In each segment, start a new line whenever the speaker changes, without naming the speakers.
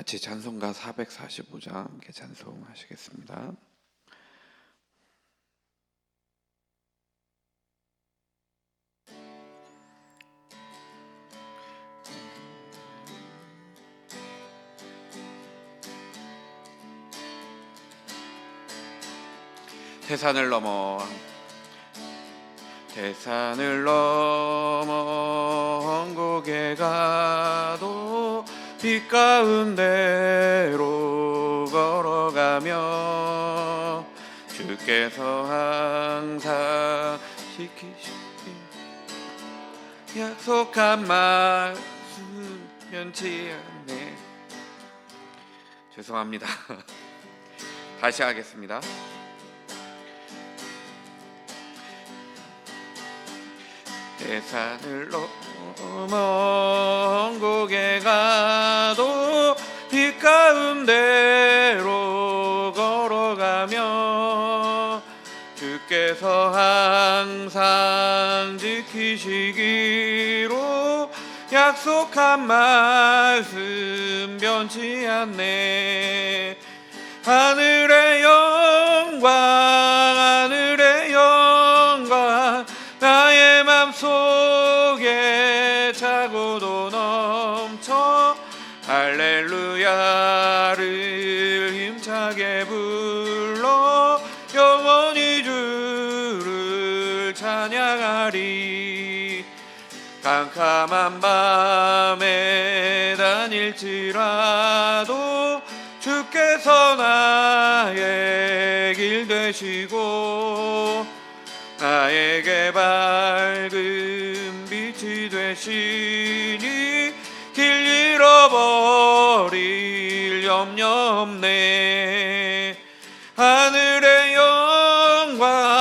같이 찬송가 445장 함께 찬송하시겠습니다. 태산을 넘어 한국에 가도 빛 가운데로 걸어가며 주께서 항상 지키시기 약속한 말씀 변치 않네. 죄송합니다. 다시 하겠습니다. 태산을 넘어 한국에 가도 빛 가운데로 걸어가며 주께서 항상 지키시기로 약속한 말씀 변치 않네. 하늘의 영광 나의 맘속에 차고도 넘쳐 할렐루야를 힘차게 불러 영원히 주를 찬양하리. 캄캄한 밤에 다닐지라도 주께서 나의 길 되시고 나에게 밝은 빛이 되시니 길 잃어버릴 염려 없네. 하늘의 영광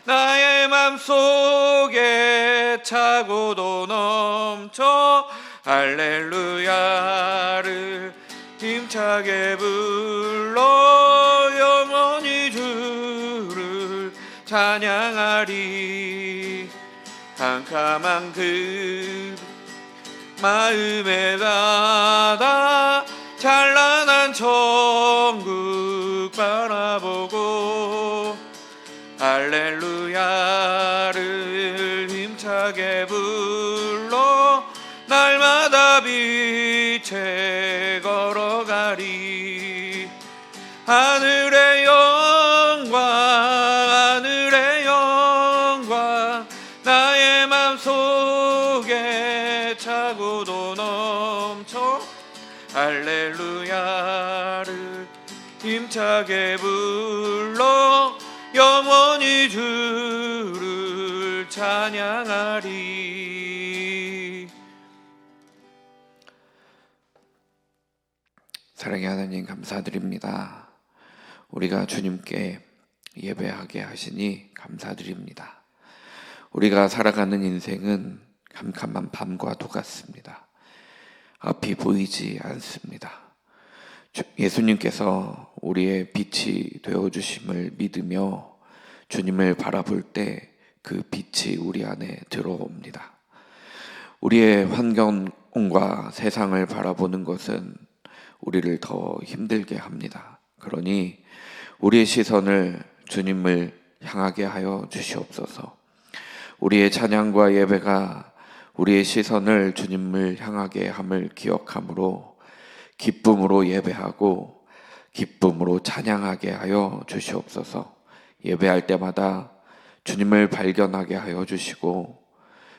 나의 맘속에 차고도 넘쳐 할렐루야를 힘차게 불러 영원히 주를 찬양하리. 캄캄한 그 마음에 닫아 찬란한 천국 바라보고 할렐루야를 힘차게 불러 날마다 빛에 걸어가리. 하늘의 영광 나의 맘속에 차고도 넘쳐 할렐루야를 힘차게 불러 영원히 주를 찬양하리. 사랑의 하나님, 감사드립니다. 우리가 주님께 예배하게 하시니 감사드립니다. 우리가 살아가는 인생은 캄캄한 밤과 똑같습니다. 앞이 보이지 않습니다. 예수님께서 우리의 빛이 되어주심을 믿으며 주님을 바라볼 때 그 빛이 우리 안에 들어옵니다. 우리의 환경과 세상을 바라보는 것은 우리를 더 힘들게 합니다. 그러니 우리의 시선을 주님을 향하게 하여 주시옵소서. 우리의 찬양과 예배가 우리의 시선을 주님을 향하게 함을 기억함으로 기쁨으로 예배하고 기쁨으로 찬양하게 하여 주시옵소서. 예배할 때마다 주님을 발견하게 하여 주시고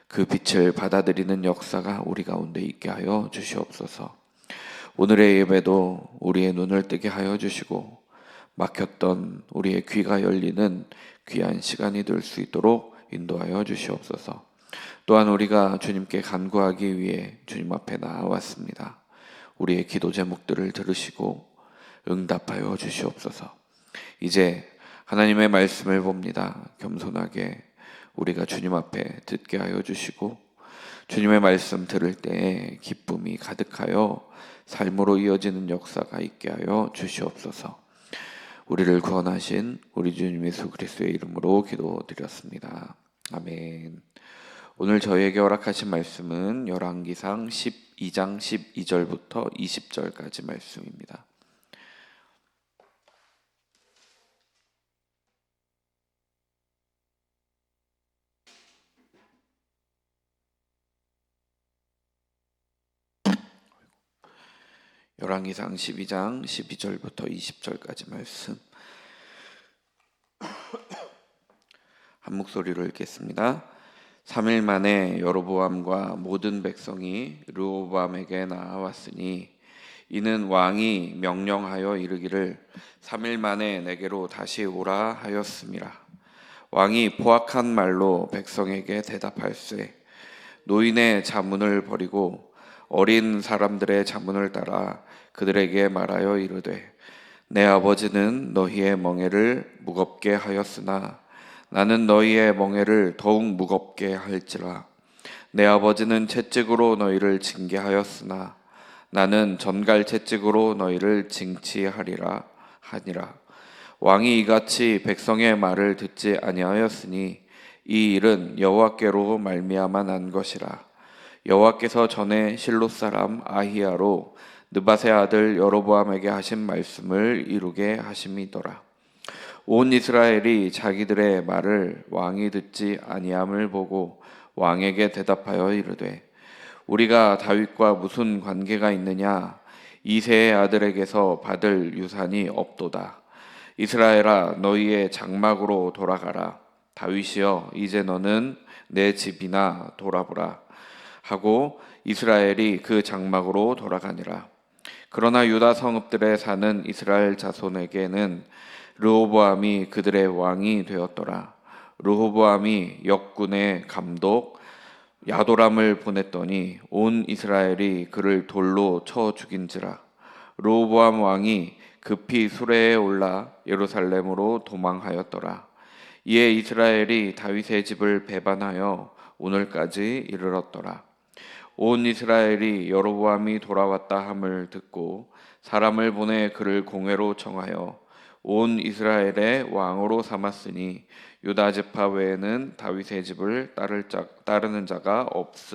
그 빛을 받아들이는 역사가 우리 가운데 있게 하여 주시옵소서. 오늘의 예배도 우리의 눈을 뜨게 하여 주시고 막혔던 우리의 귀가 열리는 귀한 시간이 될 수 있도록 인도하여 주시옵소서. 또한 우리가 주님께 간구하기 위해 주님 앞에 나아왔습니다. 우리의 기도 제목들을 들으시고 응답하여 주시옵소서. 이제 하나님의 말씀을 봅니다. 겸손하게 우리가 주님 앞에 듣게 하여 주시고 주님의 말씀 들을 때에 기쁨이 가득하여 삶으로 이어지는 역사가 있게 하여 주시옵소서. 우리를 구원하신 우리 주님 예수 그리스도의 이름으로 기도드렸습니다. 아멘. 오늘 저희에게 허락하신 말씀은 열왕기상 12장 12절부터 20절까지 말씀입니다. 열왕기상 12장 12절부터 20절까지 말씀 한 목소리로 읽겠습니다. 3일 만에 여로보암과 모든 백성이 르호보암에게 나아왔으니 이는 왕이 명령하여 이르기를 3일 만에 내게로 다시 오라 하였음이라. 왕이 포악한 말로 백성에게 대답할세 노인의 자문을 버리고 어린 사람들의 자문을 따라 그들에게 말하여 이르되 내 아버지는 너희의 멍에를 무겁게 하였으나 나는 너희의 멍에를 더욱 무겁게 할지라. 내 아버지는 채찍으로 너희를 징계하였으나 나는 전갈 채찍으로 너희를 징치하리라 하니라. 왕이 이같이 백성의 말을 듣지 아니하였으니 이 일은 여호와께로 말미암아 난 것이라. 여호와께서 전에 실로 사람 아히야로 느밧의 아들 여로보암에게 하신 말씀을 이루게 하심이더라. 온 이스라엘이 자기들의 말을 왕이 듣지 아니함을 보고 왕에게 대답하여 이르되 우리가 다윗과 무슨 관계가 있느냐? 이새의 아들에게서 받을 유산이 없도다. 이스라엘아 너희의 장막으로 돌아가라. 다윗이여 이제 너는 내 집이나 돌아보라 하고 이스라엘이 그 장막으로 돌아가니라. 그러나 유다 성읍들에 사는 이스라엘 자손에게는 르호보암이 그들의 왕이 되었더라. 르호보암이 역군의 감독 야도람을 보냈더니 온 이스라엘이 그를 돌로 쳐 죽인지라. 르호보암 왕이 급히 수레에 올라 예루살렘으로 도망하였더라. 이에 이스라엘이 다윗의 집을 배반하여 오늘까지 이르렀더라. 온 이스라엘이 여로보암이 돌아왔다 함을 듣고 사람을 보내 그를 공회로 청하여 온 이스라엘의 왕으로 삼았으니 유다 지파 외에는 다윗의 집을 따르는 자가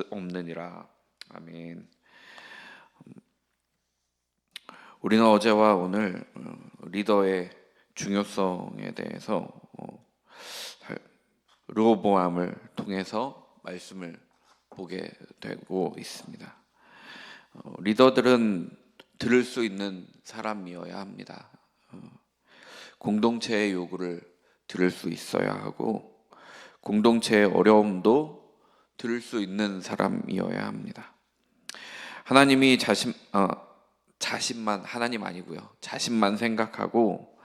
없느니라. 아멘. 우리는 어제와 오늘 리더의 중요성에 대해서 르호보암을 통해서 말씀을 보게 되고 있습니다. 리더들은 들을 수 있는 사람이어야 합니다. 공동체의 요구를 들을 수 있어야 하고 공동체의 어려움도 들을 수 있는 사람이어야 합니다. 하나님이 자신만 하나님 아니고요. 자신만 생각하고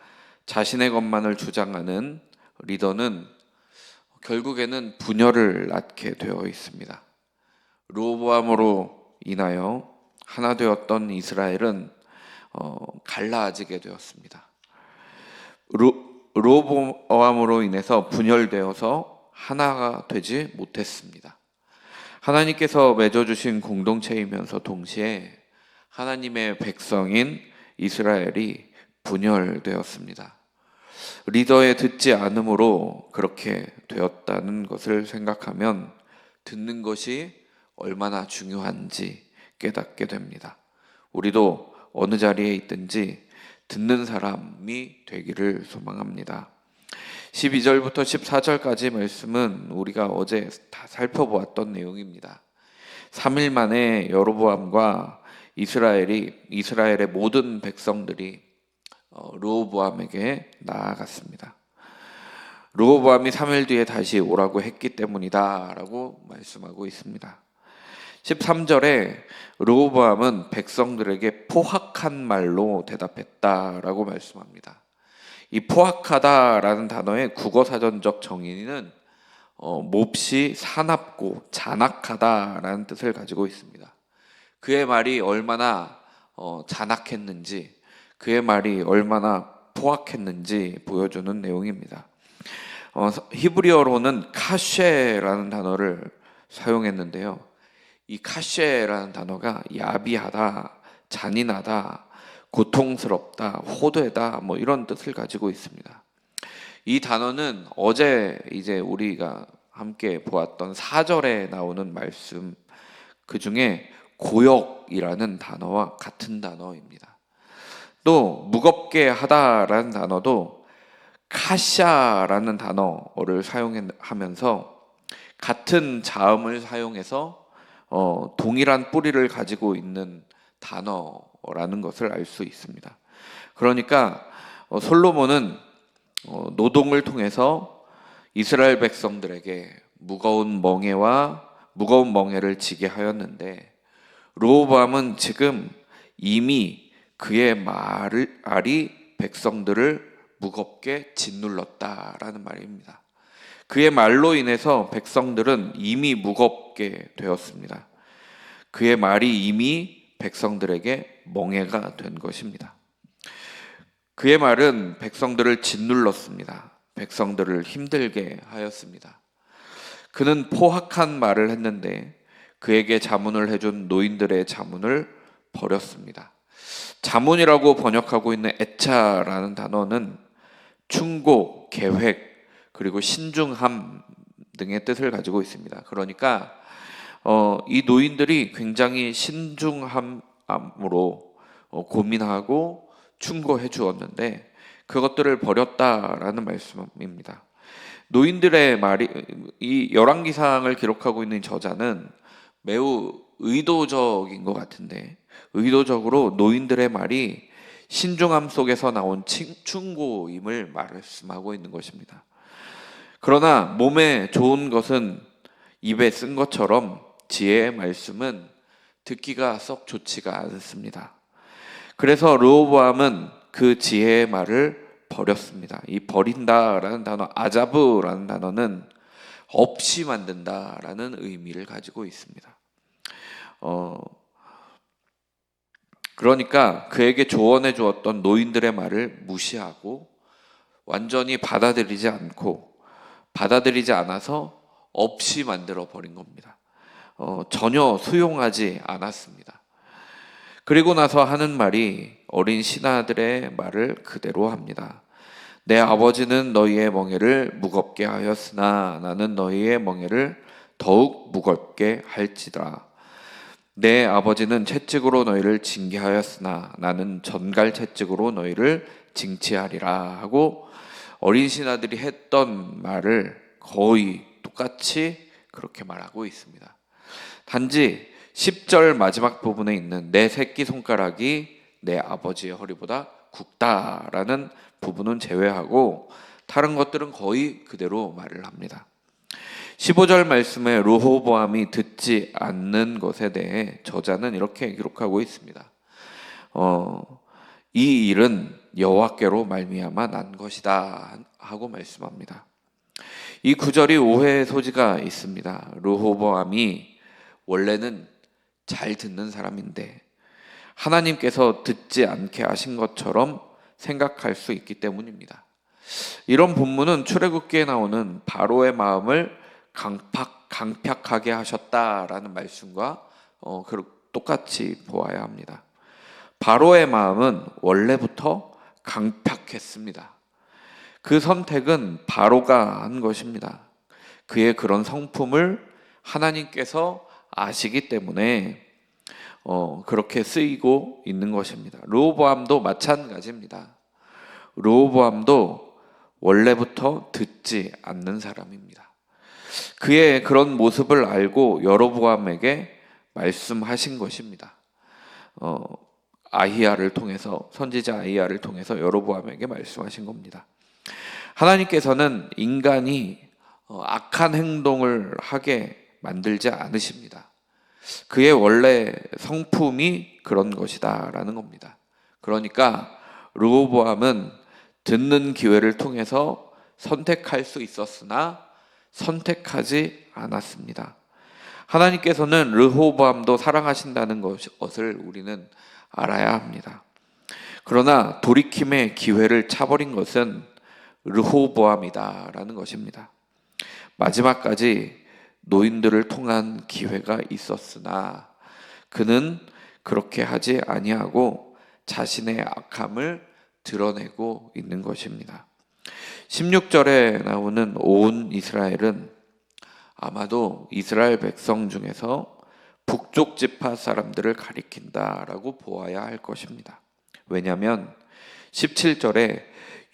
자신의 것만을 주장하는 리더는 결국에는 분열을 낳게 되어 있습니다. 르호보암으로 인하여 하나 되었던 이스라엘은 갈라지게 되었습니다. 르호보암으로 인해서 분열되어서 하나가 되지 못했습니다. 하나님께서 맺어주신 공동체이면서 동시에 하나님의 백성인 이스라엘이 분열되었습니다. 리더의 듣지 않음으로 그렇게 되었다는 것을 생각하면 듣는 것이 얼마나 중요한지 깨닫게 됩니다. 우리도 어느 자리에 있든지 듣는 사람이 되기를 소망합니다. 12절부터 14절까지 말씀은 우리가 어제 다 살펴보았던 내용입니다. 3일 만에 여로보암과 이스라엘의 모든 백성들이 르호보암에게 나아갔습니다. 르호보암이 3일 뒤에 다시 오라고 했기 때문이다 라고 말씀하고 있습니다. 13절에 르호보암은 백성들에게 포악한 말로 대답했다라고 말씀합니다. 이 포악하다라는 단어의 국어사전적 정의는 몹시 사납고 잔악하다라는 뜻을 가지고 있습니다. 그의 말이 얼마나 잔악했는지, 그의 말이 얼마나 포악했는지 보여주는 내용입니다. 히브리어로는 카쉐라는 단어를 사용했는데요. 이 카쉐라는 단어가 야비하다, 잔인하다, 고통스럽다, 호되다 이런 뜻을 가지고 있습니다. 이 단어는 어제 이제 우리가 함께 보았던 4절에 나오는 말씀, 그 중에 고역이라는 단어와 같은 단어입니다. 또 무겁게 하다라는 단어도 카샤라는 단어를 사용하면서 같은 자음을 사용해서 동일한 뿌리를 가지고 있는 단어라는 것을 알 수 있습니다. 그러니까 솔로몬은 노동을 통해서 이스라엘 백성들에게 무거운 멍에를 지게 하였는데, 르호보암은 지금 이미 그의 말이 백성들을 무겁게 짓눌렀다라는 말입니다. 그의 말로 인해서 백성들은 이미 무겁게 되었습니다. 그의 말이 이미 백성들에게 멍에가 된 것입니다. 그의 말은 백성들을 짓눌렀습니다. 백성들을 힘들게 하였습니다. 그는 포악한 말을 했는데 그에게 자문을 해준 노인들의 자문을 버렸습니다. 자문이라고 번역하고 있는 애차라는 단어는 충고, 계획, 그리고 신중함 등의 뜻을 가지고 있습니다. 그러니까 이 노인들이 굉장히 신중함으로 고민하고 충고해 주었는데 그것들을 버렸다라는 말씀입니다. 노인들의 말이, 이 열왕기상을 기록하고 있는 저자는 매우 의도적인 것 같은데, 의도적으로 노인들의 말이 신중함 속에서 나온 충고임을 말씀하고 있는 것입니다. 그러나 몸에 좋은 것은 입에 쓴 것처럼 지혜의 말씀은 듣기가 썩 좋지가 않습니다. 그래서 르호보암은 그 지혜의 말을 버렸습니다. 이 버린다라는 단어, 아자브라는 단어는 없이 만든다라는 의미를 가지고 있습니다. 그러니까 그에게 조언해 주었던 노인들의 말을 무시하고 완전히 받아들이지 않아서 없이 만들어 버린 겁니다. 전혀 수용하지 않았습니다. 그리고 나서 하는 말이 어린 신하들의 말을 그대로 합니다. 내 아버지는 너희의 멍에를 무겁게 하였으나 나는 너희의 멍에를 더욱 무겁게 할지라. 내 아버지는 채찍으로 너희를 징계하였으나 나는 전갈 채찍으로 너희를 징치하리라 하고, 어린 신하들이 했던 말을 거의 똑같이 그렇게 말하고 있습니다. 단지 10절 마지막 부분에 있는 내 새끼손가락이 내 아버지의 허리보다 굵다라는 부분은 제외하고 다른 것들은 거의 그대로 말을 합니다. 15절 말씀에 르호보암이 듣지 않는 것에 대해 저자는 이렇게 기록하고 있습니다. 이 일은 여호와께로 말미암아 난 것이다 하고 말씀합니다. 이 구절이 오해의 소지가 있습니다. 르호보암이 원래는 잘 듣는 사람인데 하나님께서 듣지 않게 하신 것처럼 생각할 수 있기 때문입니다. 이런 본문은 출애굽기에 나오는 바로의 마음을 강팍하게 하셨다라는 말씀과 똑같이 보아야 합니다. 바로의 마음은 원래부터 강팍했습니다. 그 선택은 바로가 한 것입니다. 그의 그런 성품을 하나님께서 아시기 때문에 그렇게 쓰이고 있는 것입니다. 르호보암도 마찬가지입니다. 르호보암도 원래부터 듣지 않는 사람입니다. 그의 그런 모습을 알고 여로보암에게 말씀하신 것입니다. 아히야를 통해서, 선지자 아히야를 통해서 여로보암에게 말씀하신 겁니다. 하나님께서는 인간이 악한 행동을 하게 만들지 않으십니다. 그의 원래 성품이 그런 것이다 라는 겁니다. 그러니까 르호보암은 듣는 기회를 통해서 선택할 수 있었으나 선택하지 않았습니다. 하나님께서는 르호보암도 사랑하신다는 것을 우리는 알아야 합니다. 그러나 돌이킴의 기회를 차버린 것은 르호보암이다라는 것입니다. 마지막까지 노인들을 통한 기회가 있었으나 그는 그렇게 하지 아니하고 자신의 악함을 드러내고 있는 것입니다. 16절에 나오는 온 이스라엘은 아마도 이스라엘 백성 중에서 북쪽 지파 사람들을 가리킨다라고 보아야 할 것입니다. 왜냐하면 17절에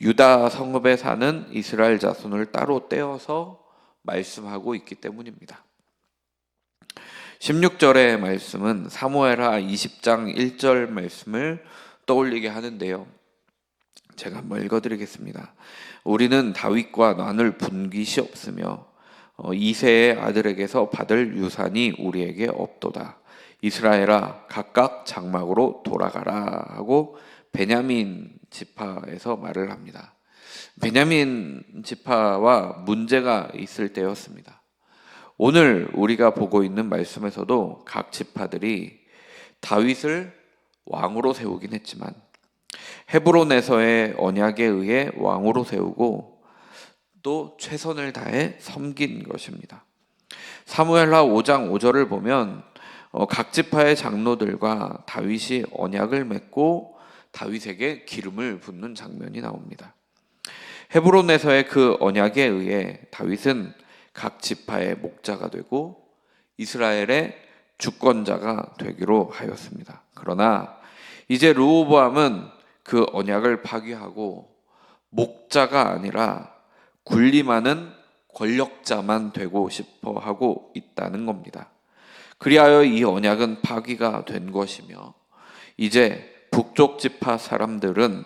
유다 성읍에 사는 이스라엘 자손을 따로 떼어서 말씀하고 있기 때문입니다. 16절의 말씀은 사무엘하 20장 1절 말씀을 떠올리게 하는데요. 제가 한번 읽어드리겠습니다. 우리는 다윗과 나눌 분깃이 없으며 이새의 아들에게서 받을 유산이 우리에게 없도다. 이스라엘아 각각 장막으로 돌아가라 하고 베냐민 지파에서 말을 합니다. 베냐민 지파와 문제가 있을 때였습니다. 오늘 우리가 보고 있는 말씀에서도 각 지파들이 다윗을 왕으로 세우긴 했지만 헤브론에서의 언약에 의해 왕으로 세우고 또 최선을 다해 섬긴 것입니다. 사무엘하 5장 5절을 보면 각 지파의 장로들과 다윗이 언약을 맺고 다윗에게 기름을 붓는 장면이 나옵니다. 헤브론에서의 그 언약에 의해 다윗은 각 지파의 목자가 되고 이스라엘의 주권자가 되기로 하였습니다. 그러나 이제 르호보암은 그 언약을 파기하고 목자가 아니라 군림하는 권력자만 되고 싶어 하고 있다는 겁니다. 그리하여 이 언약은 파기가 된 것이며 이제 북쪽 지파 사람들은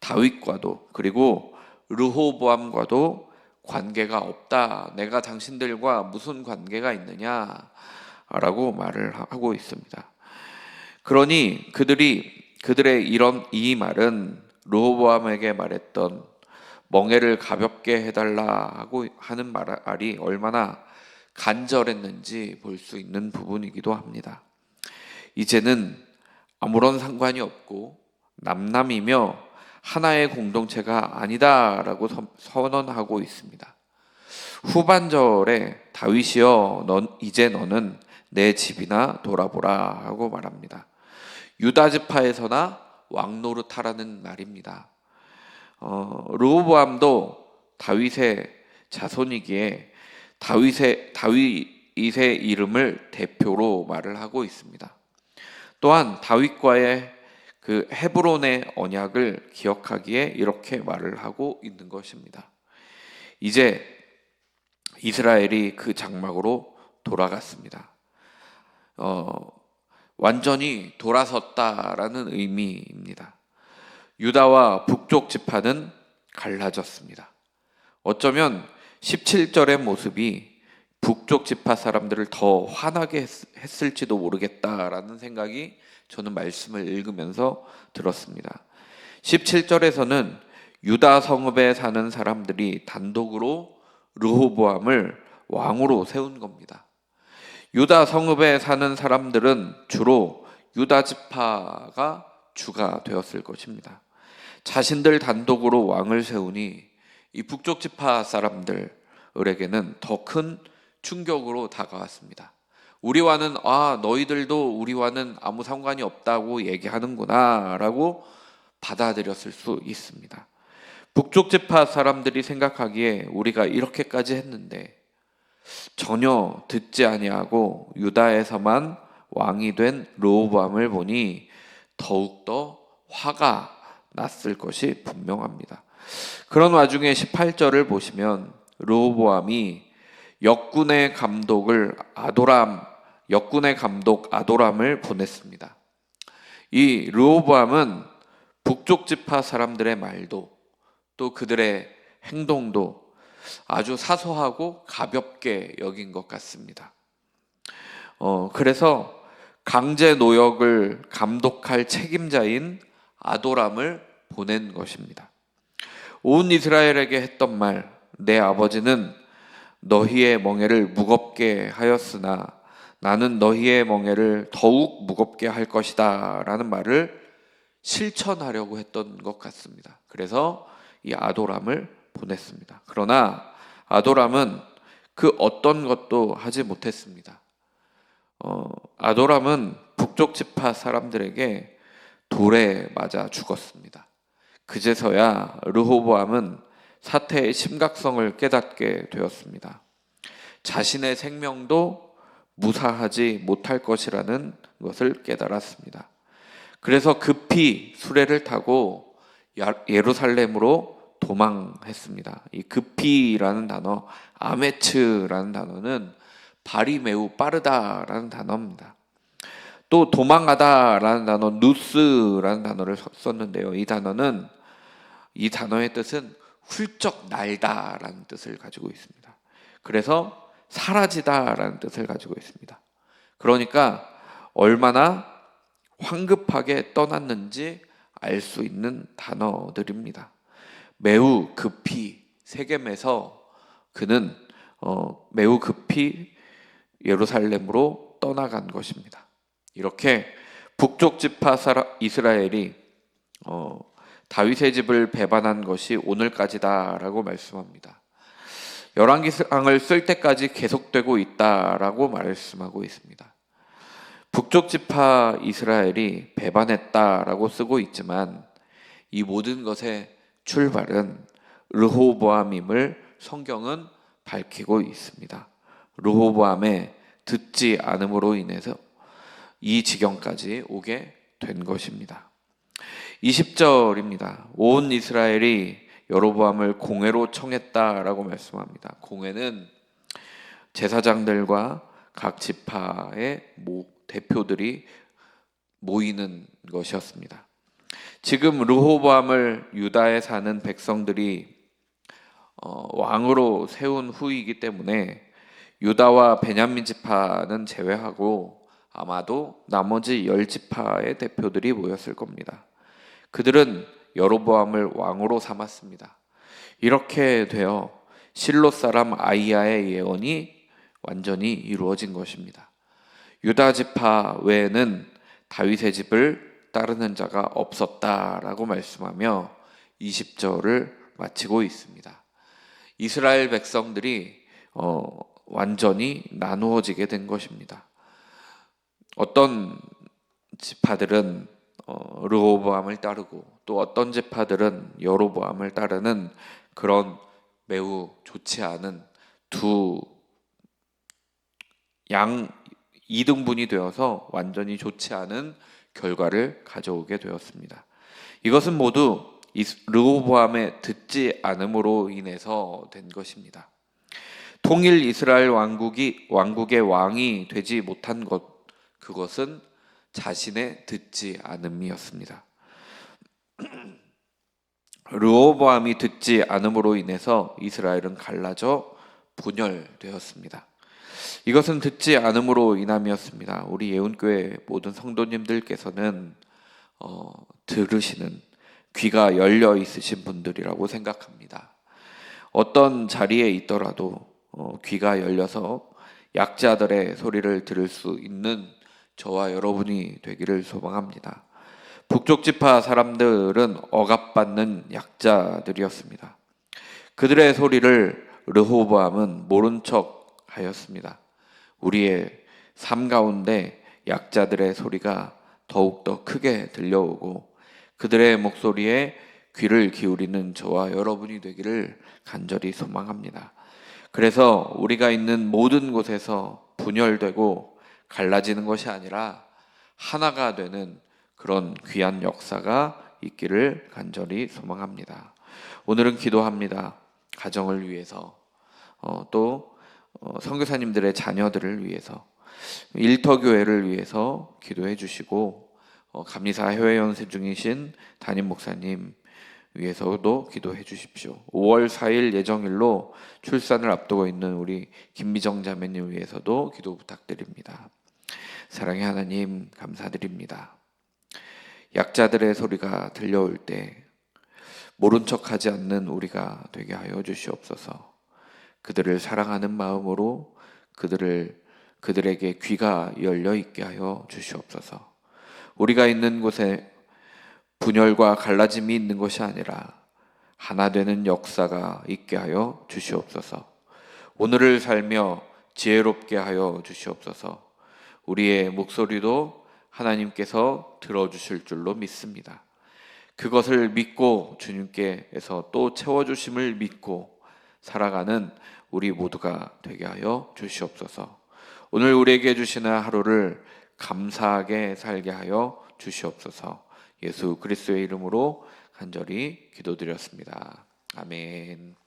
다윗과도 그리고 르호보암과도 관계가 없다. 내가 당신들과 무슨 관계가 있느냐라고 말을 하고 있습니다. 그러니 그들의 이 말은 르호보암에게 말했던 멍에를 가볍게 해달라 하고 하는 말이 얼마나 간절했는지 볼 수 있는 부분이기도 합니다. 이제는 아무런 상관이 없고 남남이며 하나의 공동체가 아니다라고 선언하고 있습니다. 후반절에 다윗이여 이제 너는 내 집이나 돌아보라 하고 말합니다. 유다 지파에서나 왕노릇하라는 말입니다. 르호보암도 다윗의 자손이기에 다윗의 이름을 대표로 말을 하고 있습니다. 또한 다윗과의 그 헤브론의 언약을 기억하기에 이렇게 말을 하고 있는 것입니다. 이제 이스라엘이 그 장막으로 돌아갔습니다. 완전히 돌아섰다라는 의미입니다. 유다와 북쪽 지파는 갈라졌습니다. 어쩌면 17절의 모습이 북쪽 지파 사람들을 더 화나게 했을지도 모르겠다라는 생각이 저는 말씀을 읽으면서 들었습니다. 17절에서는 유다 성읍에 사는 사람들이 단독으로 르호보암을 왕으로 세운 겁니다. 유다 성읍에 사는 사람들은 주로 유다 지파가 주가 되었을 것입니다. 자신들 단독으로 왕을 세우니 이 북쪽 지파 사람들에게는 더 큰 충격으로 다가왔습니다. 우리와는 너희들도 우리와는 아무 상관이 없다고 얘기하는구나 라고 받아들였을 수 있습니다. 북쪽 지파 사람들이 생각하기에 우리가 이렇게까지 했는데 전혀 듣지 아니하고 유다에서만 왕이 된 르호보암을 보니 더욱더 화가 났을 것이 분명합니다. 그런 와중에 18절을 보시면 르호보암이 역군의 감독 아도람을 보냈습니다. 이 르호보암은 북쪽 지파 사람들의 말도 또 그들의 행동도 아주 사소하고 가볍게 여긴 것 같습니다. 그래서 강제 노역을 감독할 책임자인 아도람을 보낸 것입니다. 온 이스라엘에게 했던 말, 내 아버지는 너희의 멍에를 무겁게 하였으나 나는 너희의 멍에를 더욱 무겁게 할 것이다 라는 말을 실천하려고 했던 것 같습니다. 그래서 이 아도람을 보냈습니다. 그러나 아도람은 그 어떤 것도 하지 못했습니다. 아도람은 북쪽 지파 사람들에게 돌에 맞아 죽었습니다. 그제서야 르호보암은 사태의 심각성을 깨닫게 되었습니다. 자신의 생명도 무사하지 못할 것이라는 것을 깨달았습니다. 그래서 급히 수레를 타고 예루살렘으로 도망했습니다. 이 급히라는 단어, 아메츠라는 단어는 발이 매우 빠르다라는 단어입니다. 또 도망가다라는 단어, 누스라는 단어를 썼는데요. 이 단어의 뜻은 훌쩍 날다라는 뜻을 가지고 있습니다. 그래서 사라지다라는 뜻을 가지고 있습니다. 그러니까 얼마나 황급하게 떠났는지 알 수 있는 단어들입니다. 매우 급히 세겜에서 그는 매우 급히 예루살렘으로 떠나간 것입니다. 이렇게 북쪽 지파 이스라엘이 다윗의 집을 배반한 것이 오늘까지다라고 말씀합니다. 열왕기상을 쓸 때까지 계속되고 있다라고 말씀하고 있습니다. 북쪽 지파 이스라엘이 배반했다라고 쓰고 있지만 이 모든 것의 출발은 르호보암임을 성경은 밝히고 있습니다. 르호보암의 듣지 않음으로 인해서 이 지경까지 오게 된 것입니다. 20절입니다. 온 이스라엘이 여로보암을 공회로 청했다라고 말씀합니다. 공회는 제사장들과 각 지파의 대표들이 모이는 것이었습니다. 지금 르호보암을 유다에 사는 백성들이 왕으로 세운 후이기 때문에 유다와 베냐민 지파는 제외하고 아마도 나머지 10지파의 대표들이 모였을 겁니다. 그들은 여로보암을 왕으로 삼았습니다. 이렇게 되어 실로 사람 아이야의 예언이 완전히 이루어진 것입니다. 유다 지파 외에는 다윗의 집을 따르는 자가 없었다라고 말씀하며 20절을 마치고 있습니다. 이스라엘 백성들이 완전히 나누어지게 된 것입니다. 어떤 지파들은 르호보암을 따르고 또 어떤 지파들은 여로보암을 따르는 그런 매우 좋지 않은 두 양 2등분이 되어서 완전히 좋지 않은 결과를 가져오게 되었습니다. 이것은 모두 르호보암의 듣지 않음으로 인해서 된 것입니다. 통일 이스라엘 왕국의 왕이 되지 못한 그것은 자신의 듣지 않음이었습니다. 르호보암이 듣지 않음으로 인해서 이스라엘은 갈라져 분열되었습니다. 이것은 듣지 않음으로 인함이었습니다. 우리 예운교회 모든 성도님들께서는 들으시는 귀가 열려 있으신 분들이라고 생각합니다. 어떤 자리에 있더라도 귀가 열려서 약자들의 소리를 들을 수 있는 저와 여러분이 되기를 소망합니다. 북쪽 지파 사람들은 억압받는 약자들이었습니다. 그들의 소리를 르호보암은 모른 척 하였습니다. 우리의 삶 가운데 약자들의 소리가 더욱더 크게 들려오고 그들의 목소리에 귀를 기울이는 저와 여러분이 되기를 간절히 소망합니다. 그래서 우리가 있는 모든 곳에서 분열되고 갈라지는 것이 아니라 하나가 되는 그런 귀한 역사가 있기를 간절히 소망합니다. 오늘은 기도합니다. 가정을 위해서 또 선교사님들의 자녀들을 위해서 일터교회를 위해서 기도해 주시고 감리사 해외 연세 중이신 담임 목사님 위해서도 기도해 주십시오. 5월 4일 예정일로 출산을 앞두고 있는 우리 김미정 자매님 위해서도 기도 부탁드립니다. 사랑의 하나님 감사드립니다. 약자들의 소리가 들려올 때 모른 척하지 않는 우리가 되게 하여 주시옵소서. 그들을 사랑하는 마음으로 그들에게 귀가 열려 있게 하여 주시옵소서. 우리가 있는 곳에 분열과 갈라짐이 있는 것이 아니라 하나 되는 역사가 있게 하여 주시옵소서. 오늘을 살며 지혜롭게 하여 주시옵소서. 우리의 목소리도 하나님께서 들어주실 줄로 믿습니다. 그것을 믿고 주님께서 또 채워주심을 믿고 살아가는 우리 모두가 되게 하여 주시옵소서. 오늘 우리에게 주시는 하루를 감사하게 살게 하여 주시옵소서. 예수 그리스도의 이름으로 간절히 기도드렸습니다. 아멘.